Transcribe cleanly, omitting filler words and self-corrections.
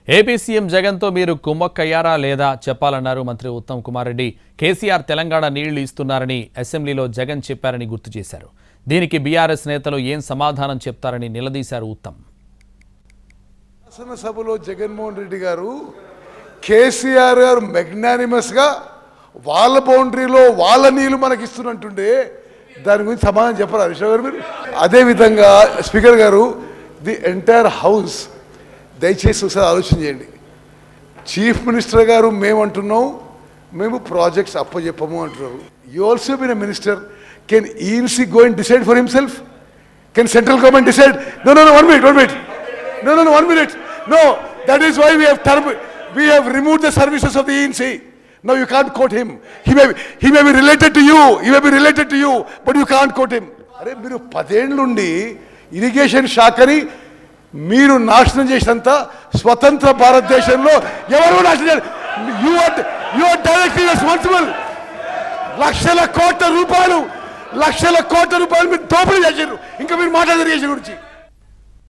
AP CM జగన్తో మీరు కుమ్మక్కయ్యారా లేదా చెప్పాలన్నారు మంత్రి ఉత్తమ్ కుమార్ రెడ్డి. కేసీఆర్ తెలంగాణ నీళ్లు ఇస్తున్నారని అసెంబ్లీలో జగన్ చెప్పారని గుర్తు చేశారు. దీనికి బీఆర్ఎస్ నేతలు ఏం సమాధానం చెప్తారని నిలదీశారు ఉత్తమ్. శాసనసభలో జగన్మోహన్ రెడ్డి గారు కేసీఆర్ గారు మెగ్నానిమస్ గా వాళ్ళ బౌండరీలో వాళ్ళ నీళ్లు మనకి ఇస్తున్నట్టుండే దాని గురించి సమాధానం చెప్పారు హరీష్ గారు మీరు. అదేవిధంగా స్పీకర్ గారు ది ఎంటైర్ హౌస్ దయచేసి ఒకసారి ఆలోచన చేయండి. చీఫ్ మినిస్టర్ గారు మేమంటున్నాం మేము ప్రాజెక్ట్స్ అప్పచెప్పము అంటున్నారు. You also been a minister. Can ENC go and decide for himself? Can central government decide? No, 1 minute. No, 1 minute. No, that is why we have removed the services of the ENC. Now you can't quote him. He may be related to you, but you can't quote him. అరే మీరు 10 ఏళ్ళ నుండి irrigation శాఖని మీరు నాశనం చేసినంత స్వతంత్ర భారతదేశంలో ఎవరు నాశనం చేయాలి? You are directly responsible. లక్షల కోట్ల రూపాయలు మీరు దోపిడీ చేశారు. ఇంకా మీరు మాట్లాడారు ఇరిగేషన్ గురించి.